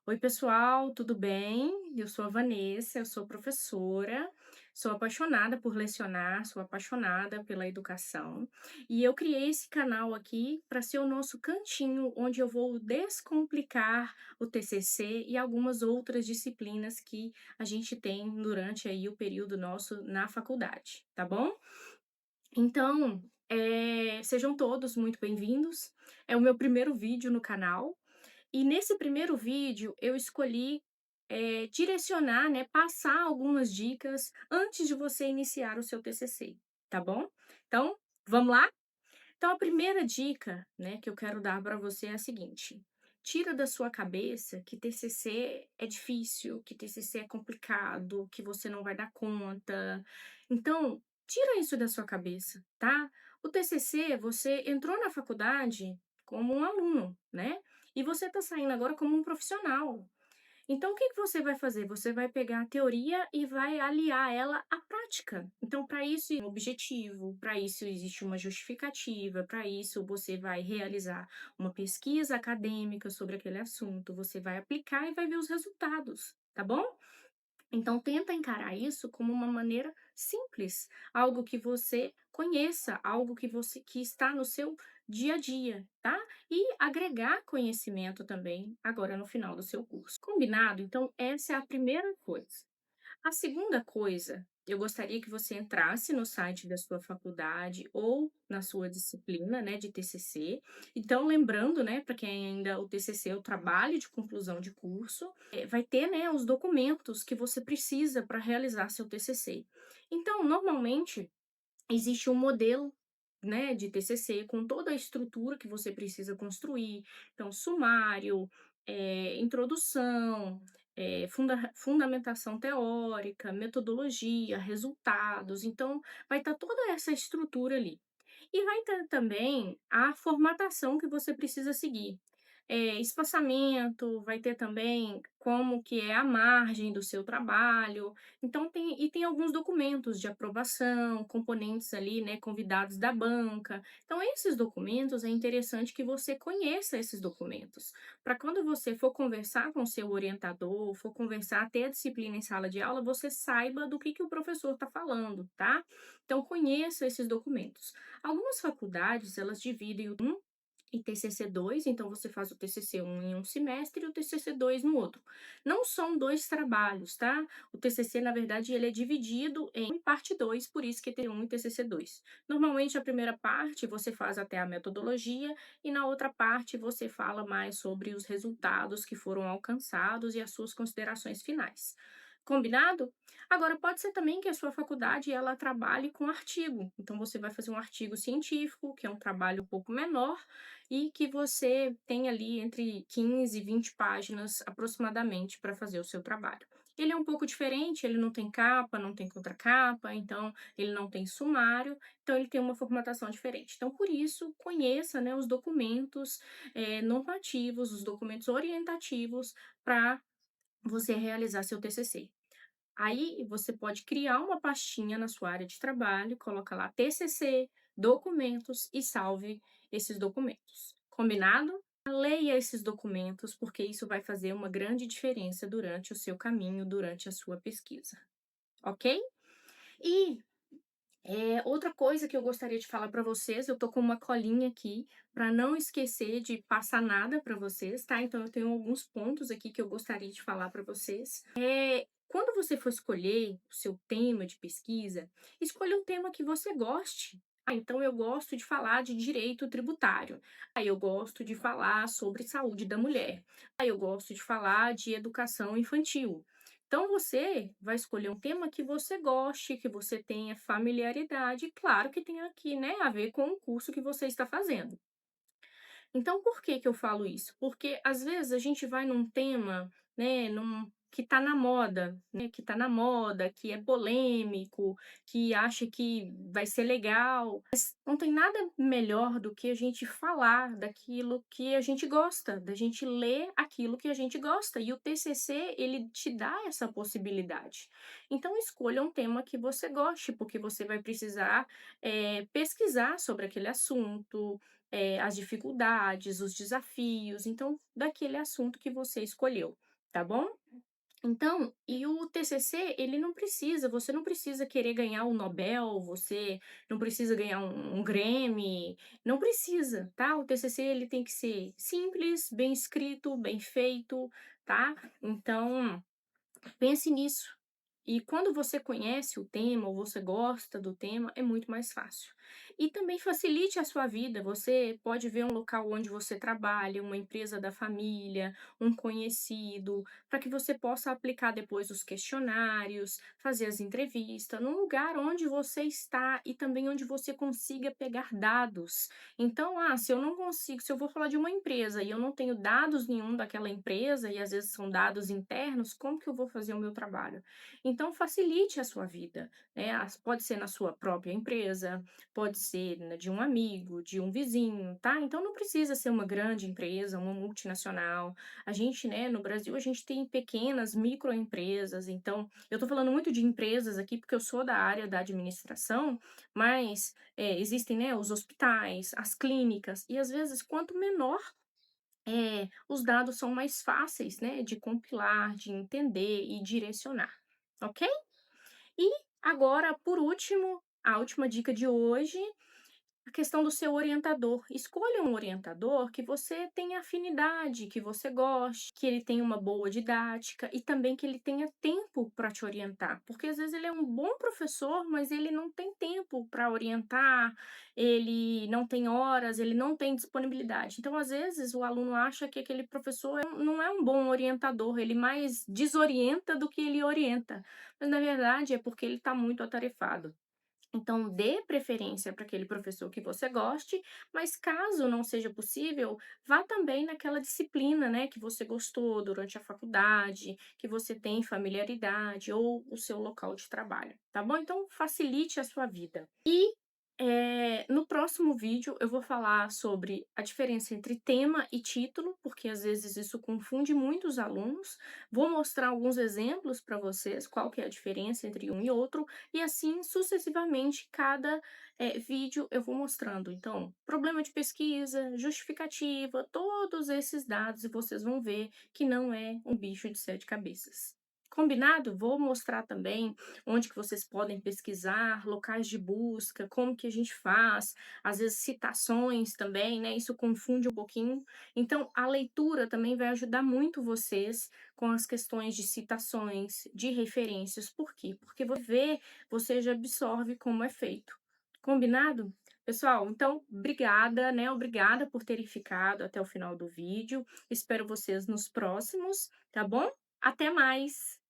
Oi, pessoal, tudo bem? Eu sou a Vanessa, eu sou professora, sou apaixonada por lecionar, sou apaixonada pela educação, e eu criei esse canal aqui para ser o nosso cantinho onde eu vou descomplicar o TCC e algumas outras disciplinas que a gente tem durante aí o período nosso na faculdade, tá bom? Então, sejam todos muito bem-vindos. É o meu primeiro vídeo no canal. E nesse primeiro vídeo eu escolhi, direcionar, né, passar algumas dicas antes de você iniciar o seu TCC, tá bom? Então, vamos lá? Então a primeira dica, né, que eu quero dar para você é a seguinte: tira da sua cabeça que TCC é difícil, que TCC é complicado, que você não vai dar conta. Então, tira isso da sua cabeça, tá? O TCC, você entrou na faculdade como um aluno, né? E você está saindo agora como um profissional. Então, o que que você vai fazer? Você vai pegar a teoria e vai aliar ela à prática. Então, para isso, um objetivo, para isso existe uma justificativa, para isso você vai realizar uma pesquisa acadêmica sobre aquele assunto, você vai aplicar e vai ver os resultados, tá bom? Então tenta encarar isso como uma maneira simples, algo que você conheça, algo que está no seu dia a dia, tá? E agregar conhecimento também agora no final do seu curso. Combinado? Então essa é a primeira coisa. A segunda coisa, eu gostaria que você entrasse no site da sua faculdade ou na sua disciplina, né, de TCC. Então, lembrando, né, para quem ainda o TCC é o trabalho de conclusão de curso, vai ter, né, os documentos que você precisa para realizar seu TCC. Então, normalmente existe um modelo, né, de TCC com toda a estrutura que você precisa construir. Então, sumário, introdução, fundamentação teórica, metodologia, resultados. Então, vai estar toda essa estrutura ali. E vai ter também a formatação que você precisa seguir. Espaçamento, vai ter também como que é a margem do seu trabalho. Então tem alguns documentos de aprovação, componentes ali, né, convidados da banca. Então esses documentos é interessante que você conheça esses documentos, para quando você for conversar com o seu orientador, for conversar, ter a disciplina em sala de aula, você saiba do que o professor está falando, tá? Então conheça esses documentos. Algumas faculdades, elas dividem o e TCC2, então você faz o TCC1 em um semestre e o TCC2 no outro. Não são 2 trabalhos, tá? O TCC, na verdade, ele é dividido em parte 2, por isso que tem um e TCC2. Normalmente, a primeira parte você faz até a metodologia e na outra parte você fala mais sobre os resultados que foram alcançados e as suas considerações finais. Combinado? Agora, pode ser também que a sua faculdade ela trabalhe com artigo. Então, você vai fazer um artigo científico, que é um trabalho um pouco menor, e que você tem ali entre 15 e 20 páginas aproximadamente para fazer o seu trabalho. Ele é um pouco diferente, ele não tem capa, não tem contracapa, então ele não tem sumário, então ele tem uma formatação diferente. Então, por isso, conheça, né, os documentos normativos, os documentos orientativos para você realizar seu TCC. Aí você pode criar uma pastinha na sua área de trabalho, coloca lá TCC, documentos e salve esses documentos. Combinado? Leia esses documentos, porque isso vai fazer uma grande diferença durante o seu caminho, durante a sua pesquisa, ok? E outra coisa que eu gostaria de falar para vocês, eu tô com uma colinha aqui para não esquecer de passar nada para vocês, tá? Então eu tenho alguns pontos aqui que eu gostaria de falar para vocês. Quando você for escolher o seu tema de pesquisa, escolha um tema que você goste. Então eu gosto de falar de direito tributário. Aí eu gosto de falar sobre saúde da mulher. Aí eu gosto de falar de educação infantil. Então você vai escolher um tema que você goste, que você tenha familiaridade, e claro que tenha aqui, né, a ver com o curso que você está fazendo. Então, por que que eu falo isso? Porque às vezes a gente vai num tema, né, que tá na moda, né, que tá na moda, que é polêmico, que acha que vai ser legal, mas não tem nada melhor do que a gente falar daquilo que a gente gosta, da gente ler aquilo que a gente gosta, e o TCC, ele te dá essa possibilidade. Então, escolha um tema que você goste, porque você vai precisar, pesquisar sobre aquele assunto, as dificuldades, os desafios, então, daquele assunto que você escolheu. tá bom? Então, e o TCC, ele não precisa, você não precisa querer ganhar o Nobel, você não precisa ganhar um Grammy, não precisa, tá? O TCC, ele tem que ser simples, bem escrito, bem feito, tá? Então, pense nisso. E quando você conhece o tema ou você gosta do tema, é muito mais fácil. E também facilite a sua vida. Você pode ver um local onde você trabalha, uma empresa da família, um conhecido, para que você possa aplicar depois os questionários, fazer as entrevistas, num lugar onde você está e também onde você consiga pegar dados. Então, se eu não consigo, se eu vou falar de uma empresa e eu não tenho dados nenhum daquela empresa, e às vezes são dados internos, como que eu vou fazer o meu trabalho? Então, facilite a sua vida, né? Pode ser na sua própria empresa, pode ser de um amigo, de um vizinho, tá? Então, não precisa ser uma grande empresa, uma multinacional. A gente, né, no Brasil, a gente tem pequenas microempresas. Então, eu tô falando muito de empresas aqui porque eu sou da área da administração, mas existem, né, os hospitais, as clínicas, e às vezes, quanto menor os dados são mais fáceis, né, de compilar, de entender e direcionar, ok? E agora, por último, a última dica de hoje, a questão do seu orientador. Escolha um orientador que você tenha afinidade, que você goste, que ele tenha uma boa didática e também que ele tenha tempo para te orientar. Porque às vezes ele é um bom professor, mas ele não tem tempo para orientar, ele não tem horas, ele não tem disponibilidade. Então, às vezes, o aluno acha que aquele professor não é um bom orientador, ele mais desorienta do que ele orienta. Mas na verdade é porque ele está muito atarefado. Então, dê preferência para aquele professor que você goste, mas caso não seja possível, vá também naquela disciplina, né, que você gostou durante a faculdade, que você tem familiaridade ou o seu local de trabalho, tá bom? Então, facilite a sua vida. E no próximo vídeo eu vou falar sobre a diferença entre tema e título, porque às vezes isso confunde muito os alunos. Vou mostrar alguns exemplos para vocês, qual que é a diferença entre um e outro, e assim sucessivamente, cada vídeo eu vou mostrando. Então, problema de pesquisa, justificativa, todos esses dados, e vocês vão ver que não é um bicho de sete cabeças. Combinado? Vou mostrar também onde que vocês podem pesquisar, locais de busca, como que a gente faz, às vezes citações também, né? Isso confunde um pouquinho. Então, a leitura também vai ajudar muito vocês com as questões de citações, de referências. Por quê? Porque você vê, você já absorve como é feito. Combinado? Pessoal, então, obrigada, né? Obrigada por terem ficado até o final do vídeo. Espero vocês nos próximos, tá bom? Até mais!